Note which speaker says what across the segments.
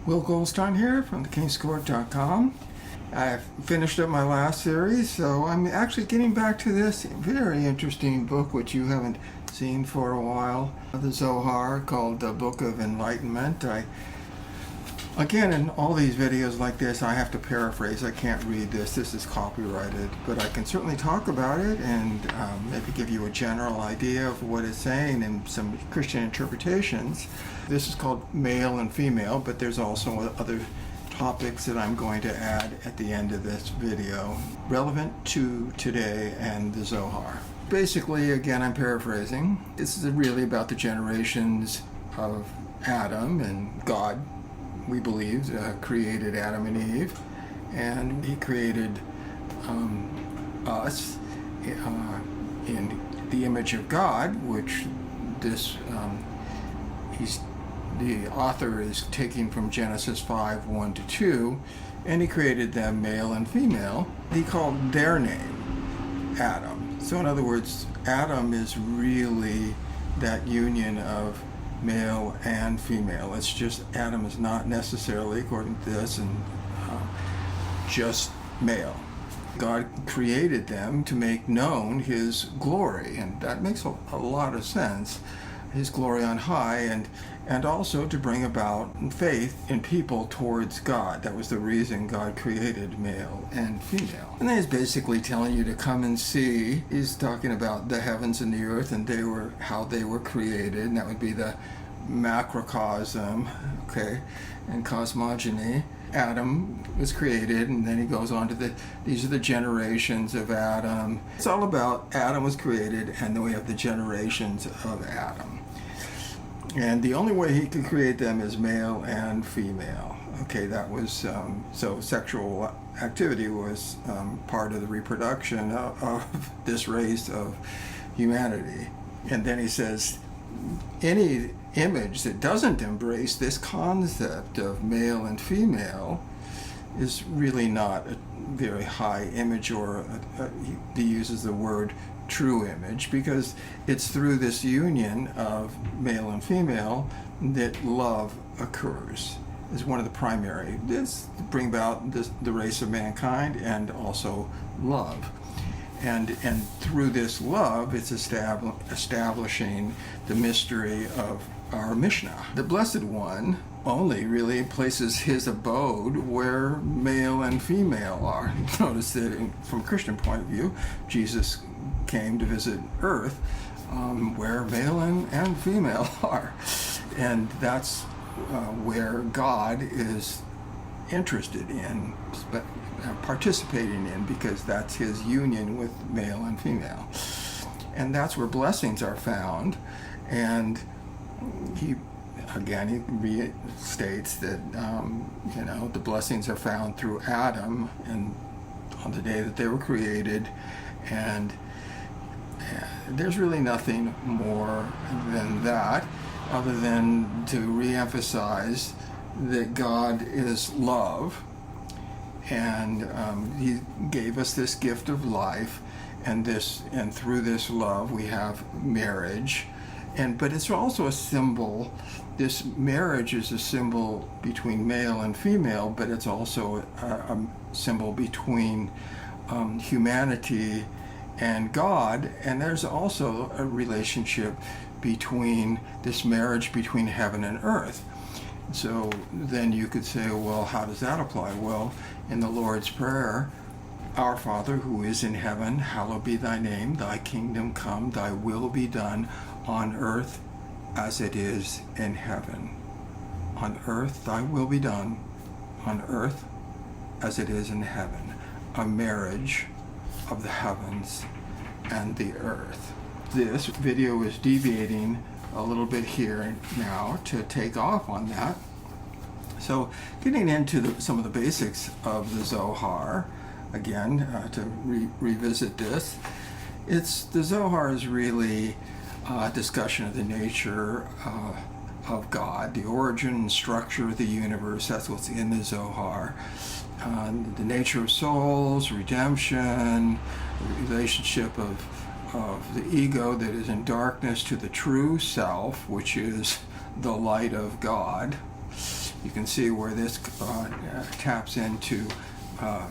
Speaker 1: Will Goldstein here from thekingscourt.com. I've finished up my last series, so I'm actually getting back to this very interesting book which you haven't seen for a while, the Zohar, called the Book of Enlightenment. Again, in all these videos like this, I have to paraphrase. I can't read this. This is copyrighted, but I can certainly talk about it and maybe give you a general idea of what it's saying and some Christian interpretations. This is called male and female, but there's also other topics that I'm going to add at the end of this video, relevant to today and the Zohar. Basically, again, I'm paraphrasing. This is really about the generations of Adam, and God, we believe, created Adam and Eve, and he created us in the image of God, which the author is taking from Genesis 5:1-2, and he created them male and female. He called their name Adam. So in other words, Adam is really that union of male and female. It's just Adam is not necessarily, according to this, and just male. God created them to make known his glory, and that makes a lot of sense. His glory on high, and also to bring about faith in people towards God. That was the reason God created male and female. And then he's basically telling you to come and see. He's talking about the heavens and the earth, and how they were created, and that would be the macrocosm, okay, and cosmogony. Adam was created, and then he goes on to these are the generations of Adam. It's all about Adam was created, and then we have the generations of Adam. And the only way he could create them is male and female. Okay, that was, so sexual activity was part of the reproduction of this race of humanity. And then he says, any image that doesn't embrace this concept of male and female is really not a very high image, or he uses the word true image, because it's through this union of male and female that love occurs. Is one of the primary. This to bring about the race of mankind, and also love. And through this love, it's establishing the mystery of our Mishnah. The Blessed One only really places his abode where male and female are. Notice that from a Christian point of view, Jesus came to visit earth where male and female are. And that's where God is interested in, participating in, because that's his union with male and female. And that's where blessings are found. And he restates that the blessings are found through Adam, and on the day that they were created, and there's really nothing more than that, other than to reemphasize that God is love, and he gave us this gift of life, and through this love we have marriage, but it's also a symbol. This marriage is a symbol between male and female, but it's also a symbol between humanity and God, and there's also a relationship between this marriage between heaven and earth. So then you could say, well, how does that apply? Well, in the Lord's Prayer, our Father who is in heaven, hallowed be thy name, thy kingdom come, thy will be done on earth as it is in heaven. On earth thy will be done, on earth as it is in heaven. A marriage of the heavens and the earth. This video is deviating a little bit here now to take off on that. So getting into some of the basics of the Zohar, again, to revisit this, the Zohar is really a discussion of the nature of God, the origin and structure of the universe. That's what's in the Zohar. The nature of souls, redemption, the relationship of the ego that is in darkness to the true self, which is the light of God. You can see where this taps into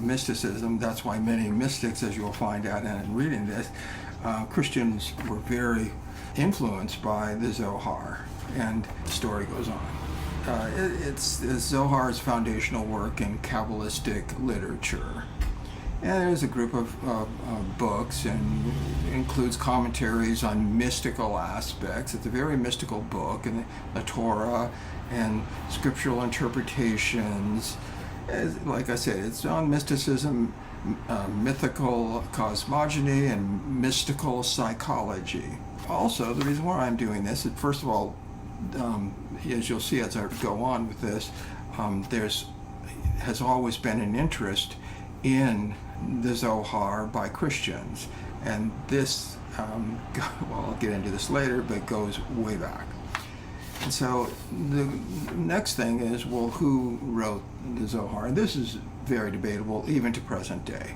Speaker 1: mysticism. That's why many mystics, as you'll find out in reading this, Christians were very influenced by the Zohar, and the story goes on. It's Zohar's foundational work in Kabbalistic literature. And there's a group of books, and includes commentaries on mystical aspects. It's a very mystical book, and the Torah and scriptural interpretations. Like I said, it's on mysticism, mythical cosmogony, and mystical psychology. Also, the reason why I'm doing this is, first of all, as you'll see as I go on with this, has always been an interest in the Zohar by Christians, and this, well, I'll get into this later, but goes way back. And so the next thing is, well, who wrote the Zohar? And this is very debatable even to present day.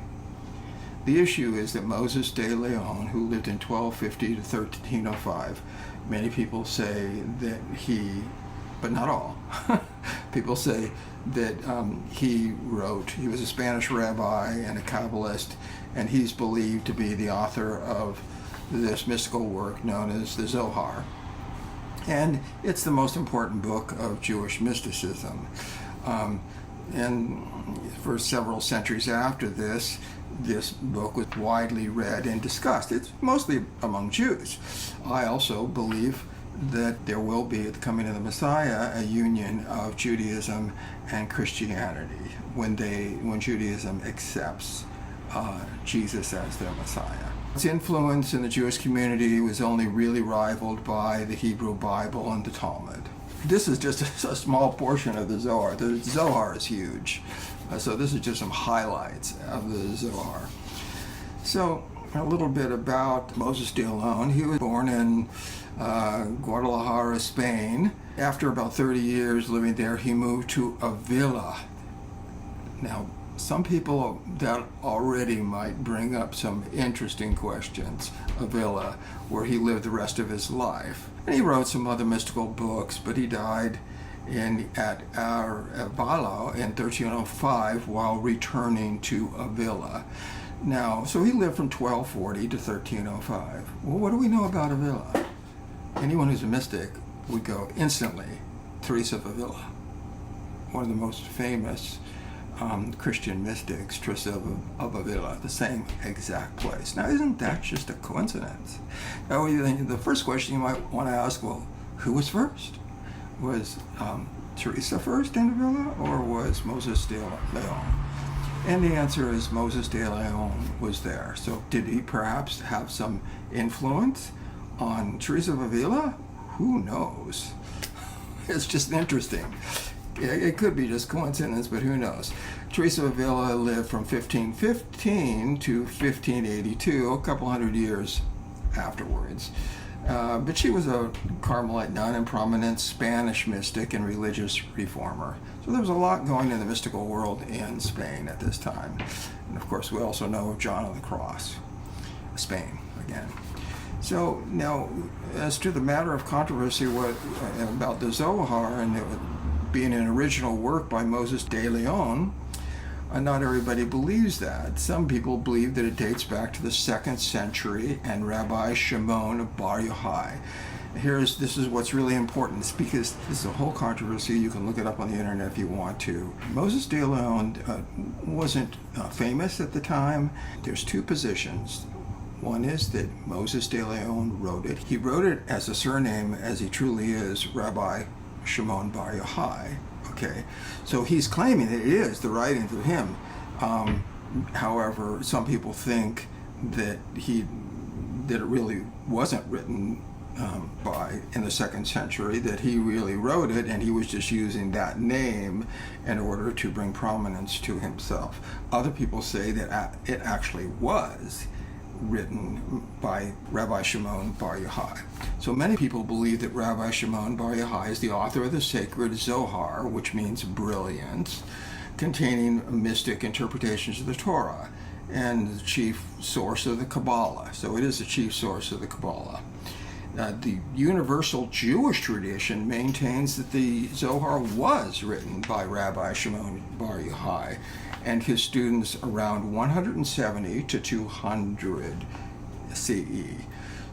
Speaker 1: The issue is that Moses de Leon, who lived in 1250 to 1305, many people say that he, but not all, people say that he was a Spanish rabbi and a Kabbalist, and he's believed to be the author of this mystical work known as the Zohar. And it's the most important book of Jewish mysticism. And for several centuries after this book was widely read and discussed. It's mostly among Jews. I also believe that there will be, at the coming of the Messiah, a union of Judaism and Christianity when Judaism accepts Jesus as their Messiah. Its influence in the Jewish community was only really rivaled by the Hebrew Bible and the Talmud. This is just a small portion of the Zohar. The Zohar is huge. So this is just some highlights of the Zohar. So a little bit about Moses de Leon. He was born in Guadalajara, Spain. After about 30 years living there, he moved to Avila. Now, some people that already might bring up some interesting questions. Avila, where he lived the rest of his life. And he wrote some other mystical books, but he died at Avila in 1305 while returning to Avila. Now, so he lived from 1240 to 1305. Well, what do we know about Avila? Anyone who's a mystic would go instantly, Teresa of Avila, one of the most famous Christian mystics, Teresa of Avila, the same exact place. Now, isn't that just a coincidence? Now, the first question you might want to ask, well, who was first? Was Teresa first in Avila, or was Moses de Leon? And the answer is Moses de Leon was there. So did he perhaps have some influence on Teresa of Avila? Who knows? It's just interesting. It could be just coincidence, but who knows? Teresa of Avila lived from 1515 to 1582, a couple hundred years afterwards. But she was a Carmelite nun and prominent Spanish mystic and religious reformer. So there was a lot going in the mystical world in Spain at this time. And of course, we also know of John of the Cross, Spain again. So now, as to the matter of controversy about the Zohar and it being an original work by Moses de Leon, not everybody believes that. Some people believe that it dates back to the 2nd century and Rabbi Shimon Bar Yochai. This is what's really important, because this is a whole controversy. You can look it up on the internet if you want to. Moses de Leon wasn't famous at the time. There's two positions. One is that Moses de Leon wrote it. He wrote it as a surname, as he truly is, Rabbi Shimon Bar Yochai. Okay, so he's claiming that it is the writings of him. However, some people think that it really wasn't written in the 2nd century, that he really wrote it and he was just using that name in order to bring prominence to himself. Other people say that it actually was written by Rabbi Shimon Bar Yochai. So many people believe that Rabbi Shimon Bar Yochai is the author of the sacred Zohar, which means brilliance, containing mystic interpretations of the Torah, and the chief source of the Kabbalah. So it is the chief source of the Kabbalah. The universal Jewish tradition maintains that the Zohar was written by Rabbi Shimon Bar Yochai and his students around 170 to 200 CE.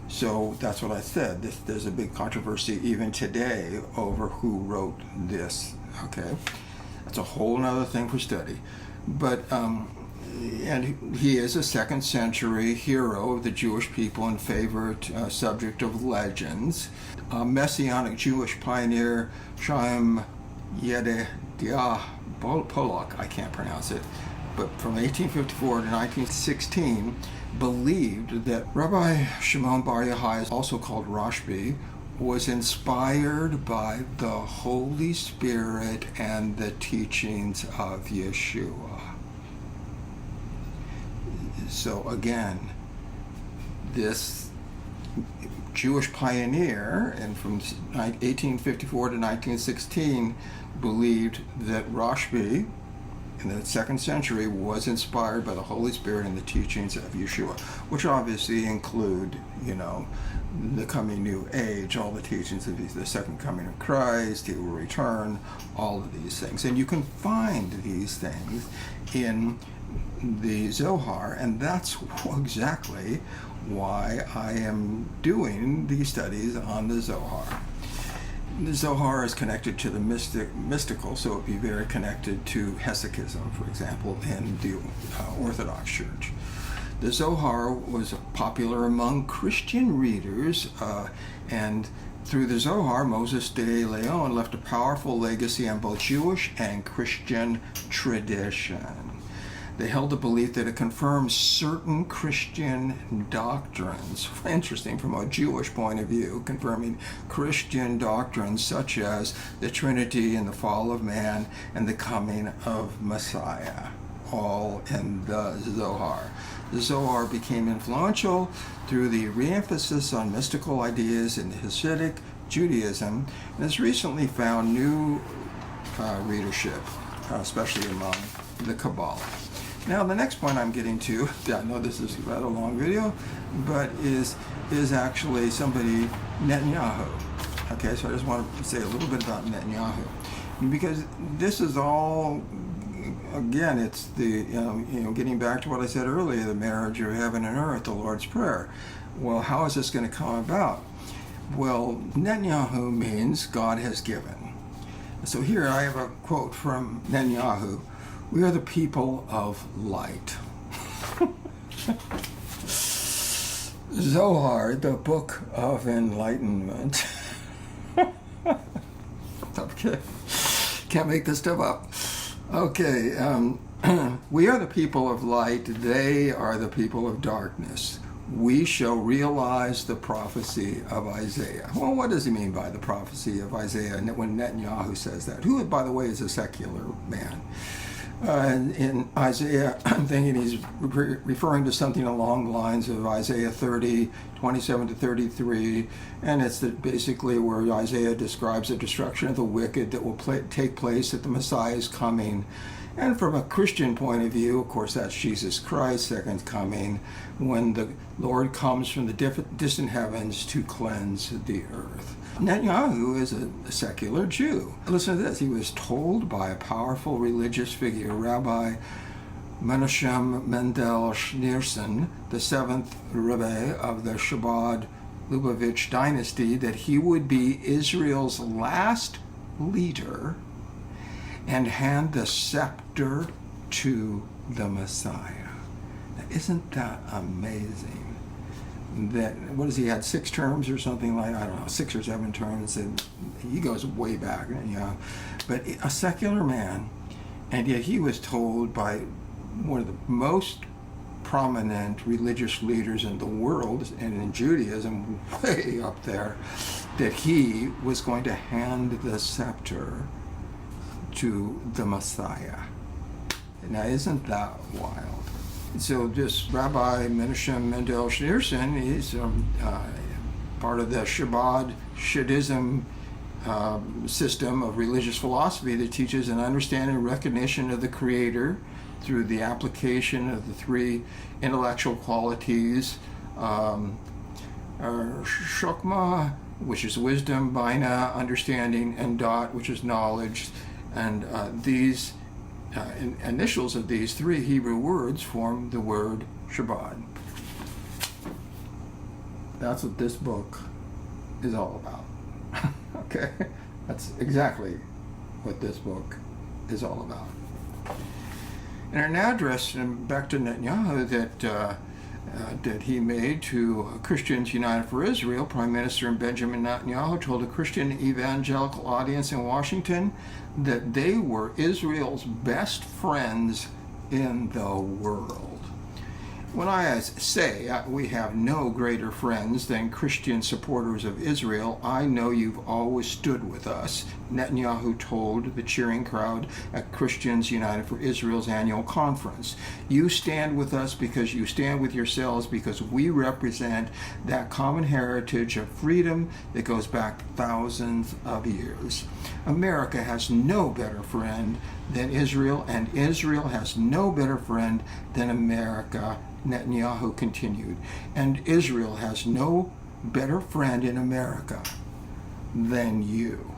Speaker 1: So that's what I said. There's a big controversy even today over who wrote this. Okay, that's a whole other thing for study. But and he is a second century hero of the Jewish people and favorite subject of legends. Messianic Jewish pioneer Chaim Yedidah Polak, I can't pronounce it, but from 1854 to 1916, believed that Rabbi Shimon Bar Yochai, also called Rashbi, was inspired by the Holy Spirit and the teachings of Yeshua. So again, this Jewish pioneer, and from 1854 to 1916, believed that Rashbi in the second century was inspired by the Holy Spirit and the teachings of Yeshua, which obviously include, the coming new age, all the teachings of the second coming of Christ, he will return, all of these things. And you can find these things in the Zohar, and that's exactly why I am doing these studies on the Zohar. The Zohar is connected to the mystical, so it would be very connected to Hesychism, for example, in the Orthodox Church. The Zohar was popular among Christian readers, and through the Zohar, Moses de Leon left a powerful legacy on both Jewish and Christian tradition. They held the belief that it confirms certain Christian doctrines. Interesting from a Jewish point of view, confirming Christian doctrines such as the Trinity and the fall of man and the coming of Messiah, all in the Zohar. The Zohar became influential through the re-emphasis on mystical ideas in Hasidic Judaism and has recently found new readership, especially among the Kabbalah. Now, the next point I'm getting to, I know this is a rather long video, but is actually somebody, Netanyahu. Okay, so I just want to say a little bit about Netanyahu, because this is all, again, it's the, getting back to what I said earlier, the marriage of heaven and earth, the Lord's Prayer. Well, how is this going to come about? Well, Netanyahu means God has given. So here I have a quote from Netanyahu. We are the people of light. Zohar, the Book of Enlightenment. Okay, can't make this stuff up. Okay, we are the people of light. They are the people of darkness. We shall realize the prophecy of Isaiah. Well, what does he mean by the prophecy of Isaiah when Netanyahu says that? Who, by the way, is a secular man. In Isaiah, I'm thinking he's referring to something along the lines of Isaiah 30, 27 to 33, and it's basically where Isaiah describes the destruction of the wicked that will take place at the Messiah's coming. And from a Christian point of view, of course, that's Jesus Christ's second coming, when the Lord comes from the distant heavens to cleanse the earth. Netanyahu is a secular Jew. Listen to this. He was told by a powerful religious figure, Rabbi Menachem Mendel Schneerson, the seventh Rebbe of the Chabad Lubavitch dynasty, that he would be Israel's last leader and hand the scepter to the Messiah. Now, isn't that amazing? That, what has he had, 6 terms or something like, I don't know, 6 or 7 terms, and he goes way back, but a secular man, and yet he was told by one of the most prominent religious leaders in the world, and in Judaism, way up there, that he was going to hand the scepter to the Messiah. Now, isn't that wild? So this Rabbi Menachem Mendel Schneerson is part of the Chabad Shadism system of religious philosophy that teaches an understanding and recognition of the Creator through the application of the 3 intellectual qualities, Shokma, which is wisdom, Bina, understanding, and Dot, which is knowledge. And these initials of these three Hebrew words form the word Shabbat. That's what this book is all about. Okay? That's exactly what this book is all about. And our now address back to Netanyahu that he made to Christians United for Israel. Prime Minister Benjamin Netanyahu told a Christian evangelical audience in Washington that they were Israel's best friends in the world. When I say we have no greater friends than Christian supporters of Israel, I know you've always stood with us, Netanyahu told the cheering crowd at Christians United for Israel's annual conference. You stand with us because you stand with yourselves, because we represent that common heritage of freedom that goes back thousands of years. America has no better friend than Israel, and Israel has no better friend than America, Netanyahu continued. And Israel has no better friend in America than you.